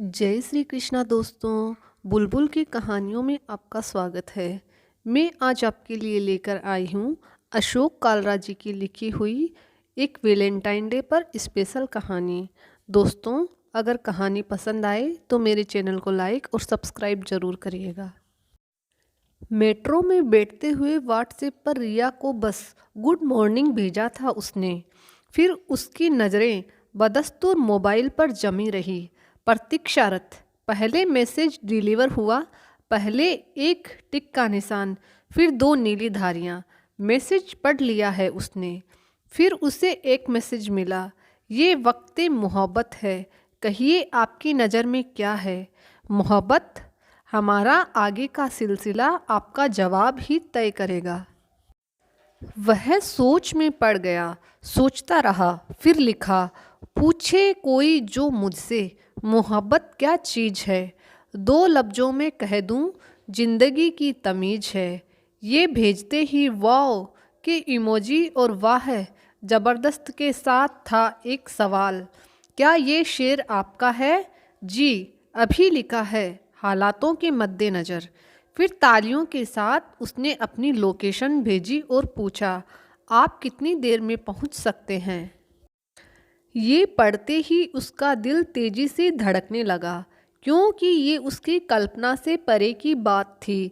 जय श्री कृष्णा दोस्तों। बुलबुल की कहानियों में आपका स्वागत है। मैं आज आपके लिए लेकर आई हूँ अशोक कालरा जी की लिखी हुई एक वैलेंटाइन डे पर स्पेशल कहानी। दोस्तों, अगर कहानी पसंद आए तो मेरे चैनल को लाइक और सब्सक्राइब ज़रूर करिएगा। मेट्रो में बैठते हुए व्हाट्सएप पर रिया को बस गुड मॉर्निंग भेजा था उसने। फिर उसकी नज़रें बदस्तूर मोबाइल पर जमी रही, प्रतीक्षारत। पहले मैसेज डिलीवर हुआ, पहले एक टिक का निशान, फिर दो नीली धारियाँ। मैसेज पढ़ लिया है उसने। फिर उसे एक मैसेज मिला, ये वक्ते मोहब्बत है, कहिए आपकी नज़र में क्या है। मोहब्बत? हमारा आगे का सिलसिला आपका जवाब ही तय करेगा। वह सोच में पड़ गया, सोचता रहा, फिर लिखा, पूछे कोई जो मुझसे, मोहब्बत क्या चीज़ है। दो लफ्ज़ों में कह दूं, जिंदगी की तमीज़ है। ये भेजते ही वाओ के इमोजी और वाह ज़बरदस्त के साथ था एक सवाल, क्या ये शेर आपका है? जी, अभी लिखा है, हालातों के मद्देनज़र। फिर तालियों के साथ उसने अपनी लोकेशन भेजी और पूछा, आप कितनी देर में पहुंच सकते हैं। ये पढ़ते ही उसका दिल तेजी से धड़कने लगा, क्योंकि ये उसकी कल्पना से परे की बात थी।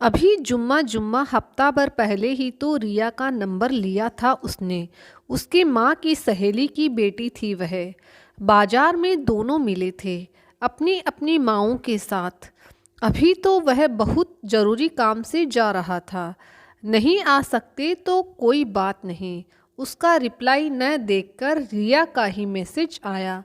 अभी जुम्मा हफ्ता भर पहले ही तो रिया का नंबर लिया था उसने। उसकी माँ की सहेली की बेटी थी वह। बाजार में दोनों मिले थे, अपनी अपनी माँओं के साथ। अभी तो वह बहुत ज़रूरी काम से जा रहा था। नहीं आ सकते तो कोई बात नहीं। उसका रिप्लाई न देखकर रिया का ही मैसेज आया।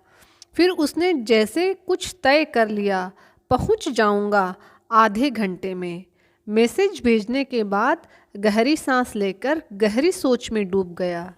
फिर उसने जैसे कुछ तय कर लिया, पहुंच जाऊंगा आधे घंटे में। मैसेज भेजने के बाद गहरी सांस लेकर गहरी सोच में डूब गया।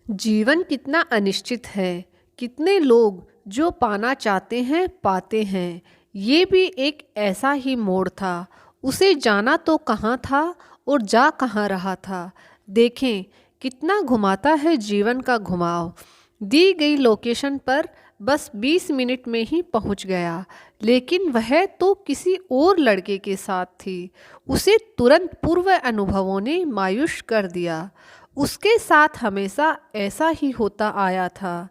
जीवन कितना अनिश्चित है। कितने लोग जो पाना चाहते हैं पाते हैं। ये भी एक ऐसा ही मोड़ था। उसे जाना तो कहाँ था और जा कहाँ रहा था। देखें कितना घुमाता है जीवन का घुमाव। दी गई लोकेशन पर बस 20 मिनट में ही पहुंच गया, लेकिन वह तो किसी और लड़के के साथ थी। उसे तुरंत पूर्व अनुभवों ने मायूस कर दिया। उसके साथ हमेशा ऐसा ही होता आया था।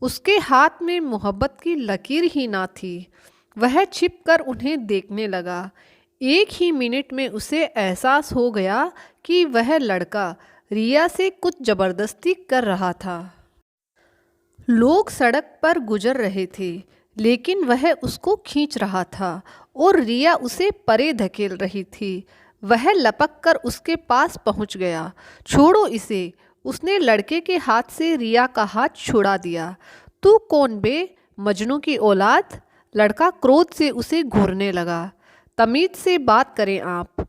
उसके हाथ में मोहब्बत की लकीर ही ना थी। वह छिपकर उन्हें देखने लगा। एक ही मिनट में उसे एहसास हो गया कि वह लड़का रिया से कुछ ज़बरदस्ती कर रहा था। लोग सड़क पर गुजर रहे थे, लेकिन वह उसको खींच रहा था और रिया उसे परे धकेल रही थी। वह लपक कर उसके पास पहुंच गया। छोड़ो इसे, उसने लड़के के हाथ से रिया का हाथ छुड़ा दिया। तू कौन बे, मजनू की औलाद। लड़का क्रोध से उसे घूरने लगा। तमीज़ से बात करें आप।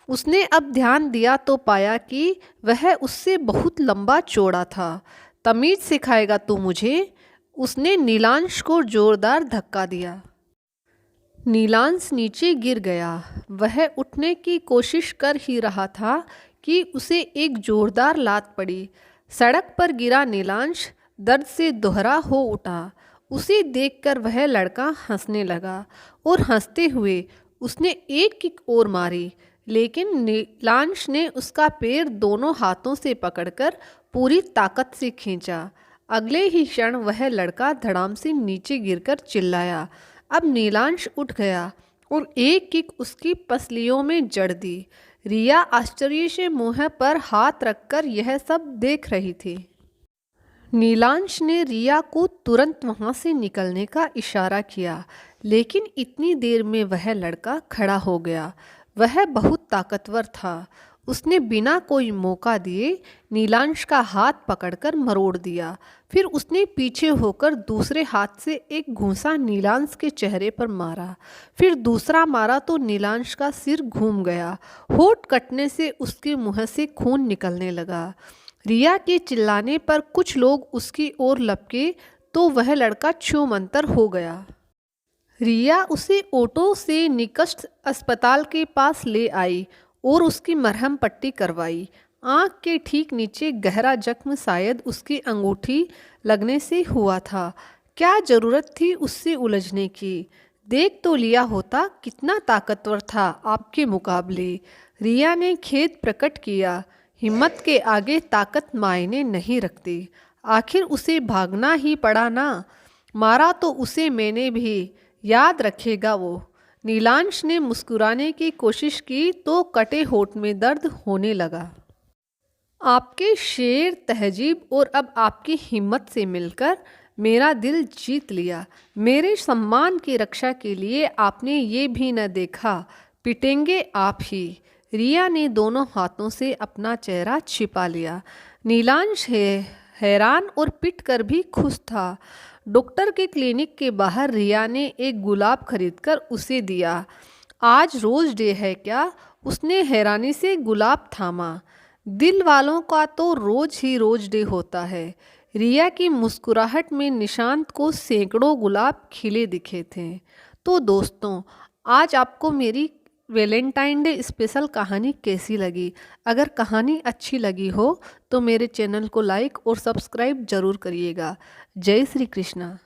उसने अब ध्यान दिया तो पाया कि वह उससे बहुत लंबा चौड़ा था। तमीज़ सिखाएगा तू मुझे। उसने नीलांश को जोरदार धक्का दिया। नीलांश नीचे गिर गया। वह उठने की कोशिश कर ही रहा था कि उसे एक जोरदार लात पड़ी। सड़क पर गिरा नीलांश दर्द से दोहरा हो उठा। उसे देखकर वह लड़का हंसने लगा और हंसते हुए उसने एक किक और मारी, लेकिन नीलांश ने उसका पैर दोनों हाथों से पकड़कर पूरी ताकत से खींचा। अगले ही क्षण वह लड़का धड़ाम से नीचे गिरकर चिल्लाया। अब नीलांश उठ गया और एक किक उसकी पसलियों में जड़ दी। रिया आश्चर्य से मुंह पर हाथ रखकर यह सब देख रही थी। नीलांश ने रिया को तुरंत वहां से निकलने का इशारा किया, लेकिन इतनी देर में वह लड़का खड़ा हो गया। वह बहुत ताकतवर था। उसने बिना कोई मौका दिए नीलांश का हाथ पकड़कर मरोड़ दिया। फिर उसने पीछे होकर दूसरे हाथ से एक घूंसा नीलांश के चेहरे पर मारा। फिर दूसरा मारा तो नीलांश का सिर घूम गया। होठ कटने से उसके मुंह से खून निकलने लगा। रिया के चिल्लाने पर कुछ लोग उसकी ओर लपके तो वह लड़का छूमंतर हो गया। रिया उसे ऑटो से निकट अस्पताल के पास ले आई और उसकी मरहम पट्टी करवाई। आँख के ठीक नीचे गहरा जख्म शायद उसकी अंगूठी लगने से हुआ था। क्या ज़रूरत थी उससे उलझने की। देख तो लिया होता कितना ताकतवर था आपके मुकाबले। रिया ने खेद प्रकट किया। हिम्मत के आगे ताकत मायने नहीं रखती। आखिर उसे भागना ही पड़ा ना। मारा तो उसे मैंने भी, याद रखेगा वो। नीलांश ने मुस्कुराने की कोशिश की तो कटे होठ में दर्द होने लगा। आपके शेर, तहजीब और अब आपकी हिम्मत से मिलकर मेरा दिल जीत लिया। मेरे सम्मान की रक्षा के लिए आपने ये भी न देखा, पिटेंगे आप ही। रिया ने दोनों हाथों से अपना चेहरा छिपा लिया। नीलांश हैरान और पिट कर भी खुश था। डॉक्टर के क्लिनिक के बाहर रिया ने एक गुलाब खरीदकर उसे दिया। आज रोज डे है क्या? उसने हैरानी से गुलाब थामा। दिल वालों का तो रोज ही रोज डे होता है। रिया की मुस्कुराहट में निशांत को सैकड़ों गुलाब खिले दिखे थे। तो दोस्तों, आज आपको मेरी वैलेंटाइन डे स्पेशल कहानी कैसी लगी? अगर कहानी अच्छी लगी हो तो मेरे चैनल को लाइक और सब्सक्राइब ज़रूर करिएगा। जय श्री कृष्णा।